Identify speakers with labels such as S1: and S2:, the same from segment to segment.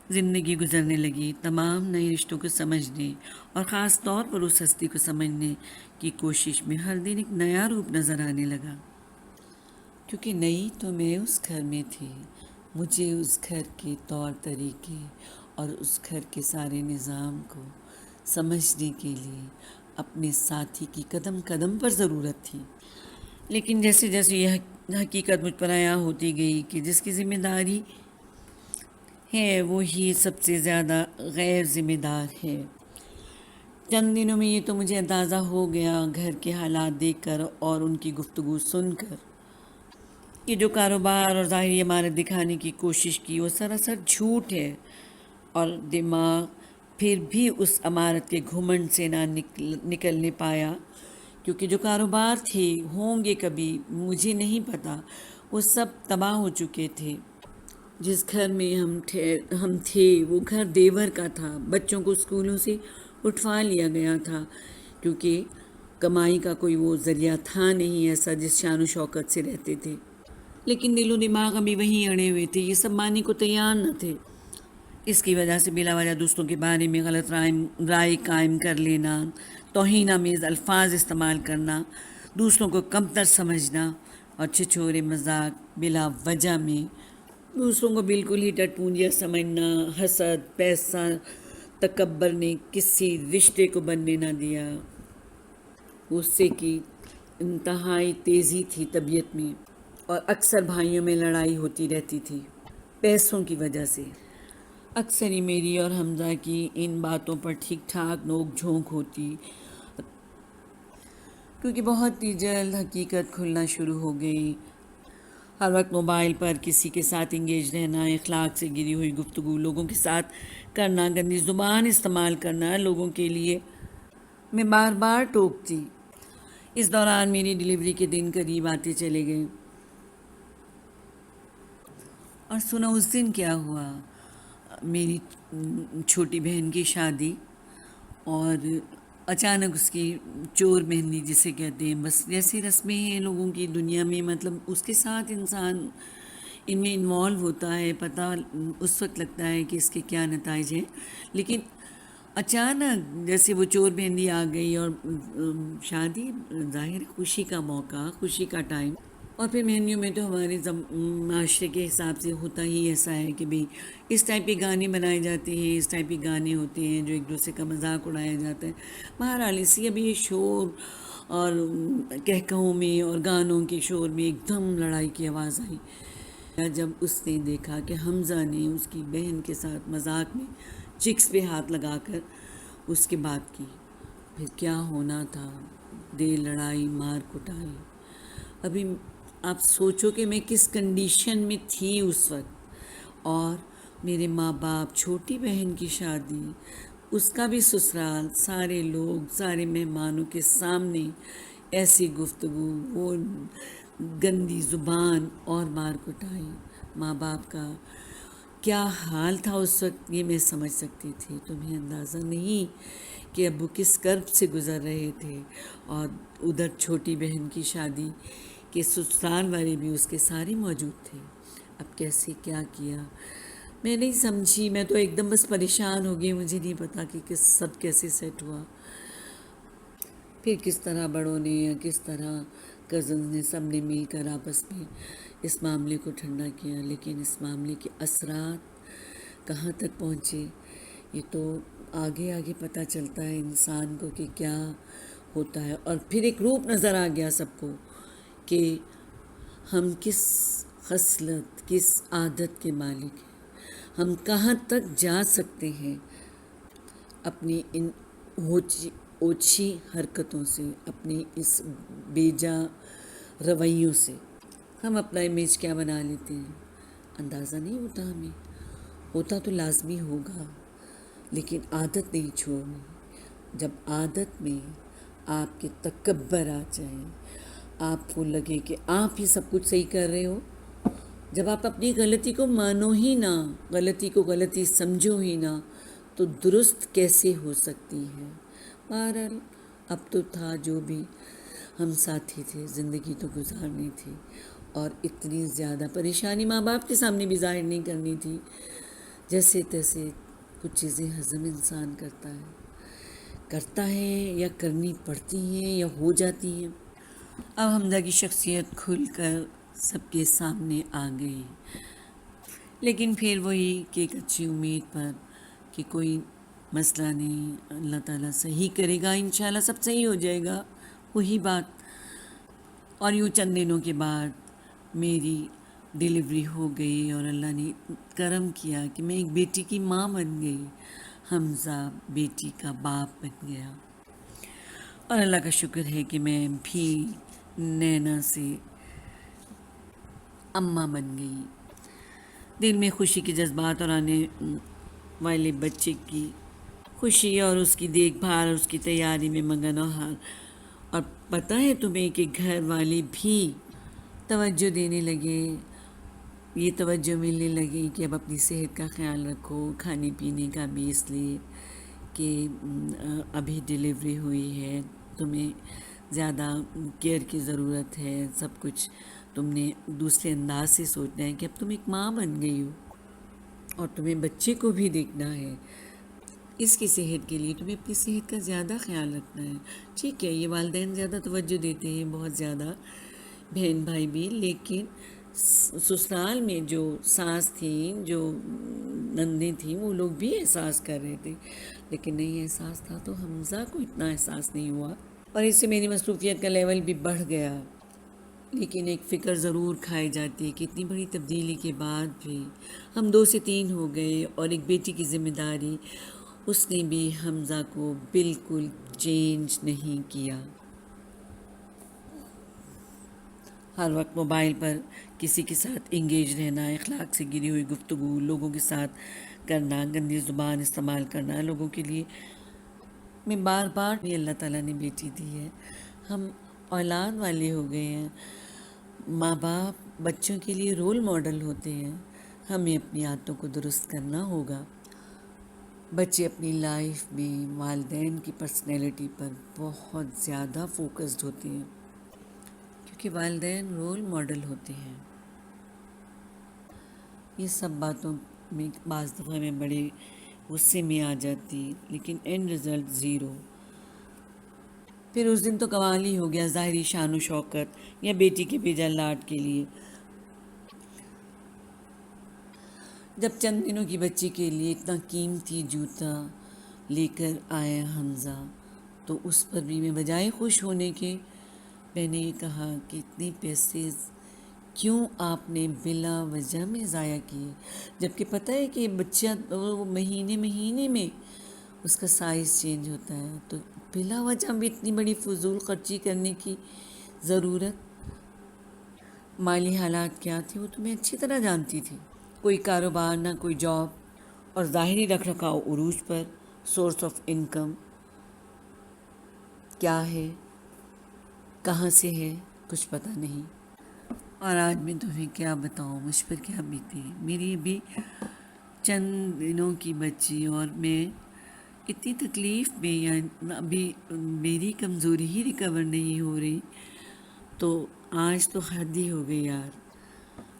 S1: زندگی گزرنے لگی، تمام نئے رشتوں کو سمجھنے اور خاص طور پر اس ہستی کو سمجھنے کی کوشش میں ہر دن ایک نیا روپ نظر آنے لگا، کیونکہ نئی تو میں اس گھر میں تھی۔ مجھے اس گھر کے طور طریقے اور اس گھر کے سارے نظام کو سمجھنے کے لیے اپنے ساتھی کی قدم قدم پر ضرورت تھی۔ لیکن جیسے جیسے یہ حقیقت مجھ پر عیاں ہوتی گئی کہ جس کی ذمہ داری ہے وہی سب سے زیادہ غیر ذمہ دار ہے، چند دنوں میں یہ تو مجھے اندازہ ہو گیا گھر کے حالات دیکھ کر اور ان کی گفتگو سن کر کہ جو کاروبار اور ظاہری عمارت دکھانے کی کوشش کی وہ سراسر جھوٹ ہے، اور دماغ پھر بھی اس عمارت کے گھمنڈ سے نہ نکلنے پایا، کیونکہ جو کاروبار تھے ہوں گے کبھی مجھے نہیں پتا، وہ سب تباہ ہو چکے تھے۔ جس گھر میں ہم تھے وہ گھر دیور کا تھا، بچوں کو اسکولوں سے اٹھوا لیا گیا تھا، کیونکہ کمائی کا کوئی وہ ذریعہ تھا نہیں ایسا جس شان و شوکت سے رہتے تھے، لیکن دل و دماغ ابھی وہیں اڑے ہوئے تھے، یہ سب ماننے کو تیار نہ تھے۔ اس کی وجہ سے بلا وجہ دوستوں کے بارے میں غلط رائے قائم کر لینا، توہین آمیز الفاظ استعمال کرنا، دوسروں کو کمتر سمجھنا اور چھچورے مذاق بلا وجہ میں دوسروں کو بالکل ہی ٹٹپونجیا سمجھنا، حسد، پیسہ، تکبر نے کسی رشتے کو بننے نہ دیا۔ غصے کی انتہائی تیزی تھی طبیعت میں، اور اکثر بھائیوں میں لڑائی ہوتی رہتی تھی پیسوں کی وجہ سے۔ اکثر ہی میری اور حمزہ کی ان باتوں پر ٹھیک ٹھاک نوک جھونک ہوتی، کیونکہ بہت ہی جلد حقیقت کھلنا شروع ہو گئی۔ ہر وقت موبائل پر کسی کے ساتھ انگیج رہنا، اخلاق سے گری ہوئی گفتگو لوگوں کے ساتھ کرنا، گندی زبان استعمال کرنا لوگوں کے لیے میں بار بار ٹوکتی۔ اس دوران میری ڈلیوری کے دن قریب آتے چلے گئے، اور سنا اس دن کیا ہوا۔ میری چھوٹی بہن کی شادی، اور اچانک اس کی چور مہندی جسے کہتے ہیں، بس جیسی رسمیں ہیں لوگوں کی دنیا میں، مطلب اس کے ساتھ انسان ان میں انوالو ہوتا ہے، پتہ اس وقت لگتا ہے کہ اس کے کیا نتائج ہیں، لیکن اچانک جیسے وہ چور مہندی آ گئی اور شادی ظاہر خوشی کا موقع، خوشی کا ٹائم، اور پھر مہندیوں میں تو ہمارے معاشرے کے حساب سے ہوتا ہی ایسا ہے کہ بھئی اس ٹائپ کے گانے بنائے جاتے ہیں، اس ٹائپ کے گانے ہوتے ہیں جو ایک دوسرے کا مذاق اڑایا جاتا ہے۔ بہرحال اسی ابھی شور اور کہکہوں میں اور گانوں کے شور میں ایک دم لڑائی کی آواز آئی، جب اس نے دیکھا کہ حمزہ نے اس کی بہن کے ساتھ مذاق میں چکس پہ ہاتھ لگا کر اس کے بات کی۔ پھر کیا ہونا تھا، دے لڑائی مار کٹائی۔ ابھی آپ سوچو کہ میں کس کنڈیشن میں تھی اس وقت، اور میرے ماں باپ، چھوٹی بہن کی شادی، اس کا بھی سسرال، سارے لوگ، سارے مہمانوں کے سامنے ایسی گفتگو، وہ گندی زبان اور مار کٹائی۔ ماں باپ کا کیا حال تھا اس وقت یہ میں سمجھ سکتی تھی۔ تمہیں اندازہ نہیں کہ ابو کس کرب سے گزر رہے تھے، اور ادھر چھوٹی بہن کی شادی کہ سسرال والے بھی اس کے سارے موجود تھے۔ اب کیسے کیا کیا میں نہیں سمجھی، میں تو ایک دم بس پریشان ہو گئی، مجھے نہیں پتا کہ سب کیسے سیٹ ہوا۔ پھر کس طرح بڑوں نے یا کس طرح کزنز نے سب نے مل کر آپس میں اس معاملے کو ٹھنڈا کیا، لیکن اس معاملے کے اثرات کہاں تک پہنچے یہ تو آگے آگے پتہ چلتا ہے انسان کو کہ کیا ہوتا ہے۔ اور پھر ایک روپ نظر آ گیا سب کو کہ ہم کس خصلت، کس عادت کے مالک ہیں، ہم کہاں تک جا سکتے ہیں اپنی ان اوچھی حرکتوں سے، اپنی اس بے جا رویوں سے۔ ہم اپنا امیج کیا بنا لیتے ہیں اندازہ نہیں ہوتا ہمیں، ہوتا تو لازمی ہوگا لیکن عادت نہیں چھوڑنی۔ جب عادت میں آپ کے تکبر آ جائیں، آپ کو لگے کہ آپ ہی سب کچھ صحیح کر رہے ہو، جب آپ اپنی غلطی کو مانو ہی نہ، غلطی کو غلطی سمجھو ہی نہ، تو درست کیسے ہو سکتی ہے۔ بہرحال اب تو تھا جو بھی، ہم ساتھی تھے، زندگی تو گزارنی تھی، اور اتنی زیادہ پریشانی ماں باپ کے سامنے بھی ظاہر نہیں کرنی تھی۔ جیسے تیسے کچھ چیزیں ہضم انسان کرتا ہے یا کرنی پڑتی ہیں یا ہو جاتی ہیں۔ اب حمزہ کی شخصیت کھل کر سب کے سامنے آ گئی، لیکن پھر وہی کہ ایک اچھی امید پر کہ کوئی مسئلہ نہیں، اللہ تعالیٰ صحیح کرے گا، انشاءاللہ سب صحیح ہو جائے گا، وہی بات۔ اور یوں چند دنوں کے بعد میری ڈیلیوری ہو گئی اور اللہ نے کرم کیا کہ میں ایک بیٹی کی ماں بن گئی، حمزہ بیٹی کا باپ بن گیا۔ اور اللہ کا شکر ہے کہ میں بھی نینا سے اماں بن گئی۔ دل میں خوشی کے جذبات اور آنے والے بچے کی خوشی اور اس کی دیکھ بھال اور اس کی تیاری میں مگن اور پتہ ہے تمہیں کہ گھر والے بھی توجہ دینے لگے، یہ توجہ ملنے لگی کہ اب اپنی صحت کا خیال رکھو، کھانے پینے کا بھی، اس لیے کہ ابھی ڈیلیوری ہوئی ہے، تمہیں زیادہ کیئر کی ضرورت ہے، سب کچھ تم نے دوسرے انداز سے سوچنا ہے کہ اب تم ایک ماں بن گئی ہو اور تمہیں بچے کو بھی دیکھنا ہے، اس کی صحت کے لیے تمہیں اپنی صحت کا زیادہ خیال رکھنا ہے۔ ٹھیک ہے، یہ والدین زیادہ توجہ دیتے ہیں، بہت زیادہ، بہن بھائی بھی، لیکن سسرال میں جو ساس تھیں، جو نندیں تھیں، وہ لوگ بھی احساس کر رہے تھے، لیکن نہیں احساس تھا تو حمزہ کو اتنا احساس نہیں ہوا، اور اس سے میری مصروفیت کا لیول بھی بڑھ گیا۔ لیکن ایک فکر ضرور کھائی جاتی ہے کہ اتنی بڑی تبدیلی کے بعد بھی ہم 2 سے 3 ہو گئے، اور ایک بیٹی کی ذمہ داری اس نے بھی حمزہ کو بالکل چینج نہیں کیا۔ ہر وقت موبائل پر کسی کے ساتھ انگیج رہنا، اخلاق سے گری ہوئی گفتگو لوگوں کے ساتھ کرنا، گندی زبان استعمال کرنا لوگوں کے لیے، میں بار بار بھی اللہ تعالیٰ نے بیٹی دی ہے، ہم اولاد والے ہو گئے ہیں، ماں باپ بچوں کے لیے رول ماڈل ہوتے ہیں، ہمیں اپنی عادتوں کو درست کرنا ہوگا۔ بچے اپنی لائف میں والدین کی پرسنالٹی پر بہت زیادہ فوکسڈ ہوتے ہیں، کیونکہ والدین رول ماڈل ہوتے ہیں۔ یہ سب باتوں میں بعض دفعہ میں بڑے غصے میں آ جاتی، لیکن اینڈ رزلٹ زیرو۔ پھر اس دن تو کمال ہی ہو گیا، ظاہری شان و شوکت یا بیٹی کے بھیجا لاڈ کے لیے، جب چند دنوں کی بچی کے لیے اتنا قیمتی جوتا لے کر آیا حمزہ، تو اس پر بھی میں بجائے خوش ہونے کے میں نے یہ کہا کہ اتنے پیسے کیوں آپ نے بلا وجہ میں ضائع کیے، جبکہ پتہ ہے کہ بچہ مہینے میں اس کا سائز چینج ہوتا ہے، تو بلا وجہ بھی اتنی بڑی فضول خرچی کرنے کی ضرورت؟ مالی حالات کیا تھے وہ تو میں اچھی طرح جانتی تھی، کوئی کاروبار نہ کوئی جاب، اور ظاہری رکھ رکھاؤ عروج پر، سورس آف انکم کیا ہے، کہاں سے ہے، کچھ پتہ نہیں۔ اور آج میں تمہیں کیا بتاؤں مجھ پر کیا بیتی، میری بھی چند دنوں کی بچی اور میں اتنی تکلیف میں، یا ابھی میری کمزوری ہی ریکور نہیں ہو رہی، تو آج تو حد ہی ہو گئی یار۔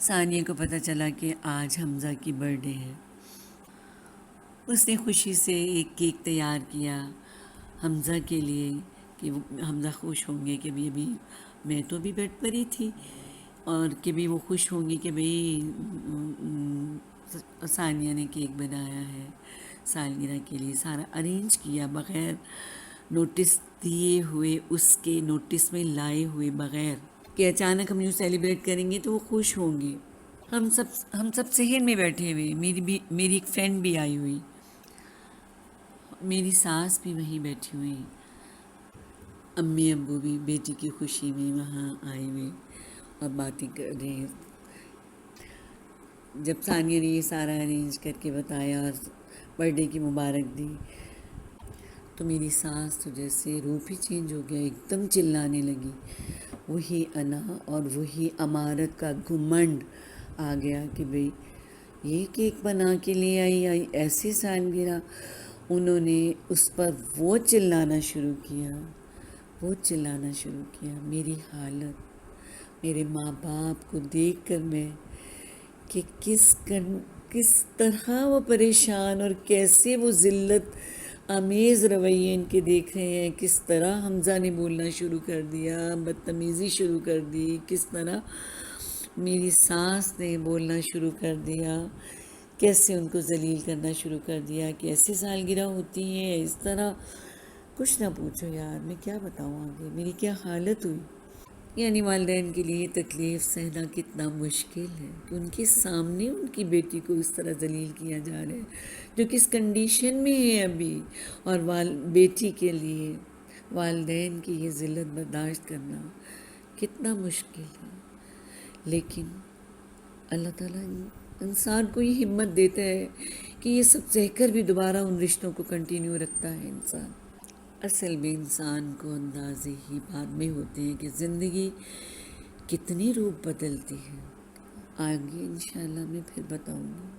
S1: ثانیہ کو پتہ چلا کہ آج حمزہ کی برتھ ڈے ہے، اس نے خوشی سے ایک کیک تیار کیا حمزہ کے لیے کہ حمزہ خوش ہوں گے کہ ابھی میں تو ابھی بیڈ پر ہی تھی، اور کہ بھی وہ خوش ہوں گے کہ بھئی ثانیہ نے کیک بنایا ہے سالگرہ کے لیے، سارا ارینج کیا بغیر نوٹس دیے ہوئے، اس کے نوٹس میں لائے ہوئے بغیر، کہ اچانک ہم یوں سیلیبریٹ کریں گے تو وہ خوش ہوں گے۔ ہم سب صحن میں بیٹھے ہوئے، میری ایک فرینڈ بھی آئی ہوئی، میری ساس بھی وہیں بیٹھی ہوئی، امی ابو بھی بیٹی کی خوشی میں وہاں آئے ہوئے اور باتیں کر رہے ہیں۔ جب ثانیہ نے یہ سارا ارینج کر کے بتایا اور برتھ ڈے کی مبارک دی، تو میری سانس تو جیسے روپ ہی چینج ہو گیا، ایک دم چلانے لگی، وہی انا اور وہی امارت کا گھمنڈ آ گیا کہ بھئی یہ کیک بنا کے لے آئی ایسی سالگرہ، انہوں نے اس پر وہ چلانا شروع کیا، میری حالت، میرے ماں باپ کو دیکھ کر میں کہ کس طرح وہ پریشان اور کیسے وہ ذلت آمیز رویے ان کے دیکھ رہے ہیں، کس طرح حمزہ نے بولنا شروع کر دیا، بدتمیزی شروع کر دی، کس طرح میری ساس نے بولنا شروع کر دیا، کیسے ان کو ذلیل کرنا شروع کر دیا، کیسے سالگرہ ہوتی ہیں اس طرح. کچھ نہ پوچھو یار، میں کیا بتاؤں آگے میری کیا حالت ہوئی. یعنی والدین کے لیے تکلیف سہنا کتنا مشکل ہے کہ ان کے سامنے ان کی بیٹی کو اس طرح ذلیل کیا جا رہا ہے جو کس کنڈیشن میں ہے ابھی. اور بیٹی کے لیے والدین کی یہ ذلت برداشت کرنا کتنا مشکل ہے. لیکن اللہ تعالیٰ انسان کو یہ ہمت دیتا ہے کہ یہ سب سہ کر بھی دوبارہ ان رشتوں کو کنٹینیو رکھتا ہے انسان. اصل میں انسان کو اندازے ہی بعد میں ہوتے ہیں کہ زندگی کتنی روپ بدلتی ہے. آگے انشاءاللہ میں پھر بتاؤں گی.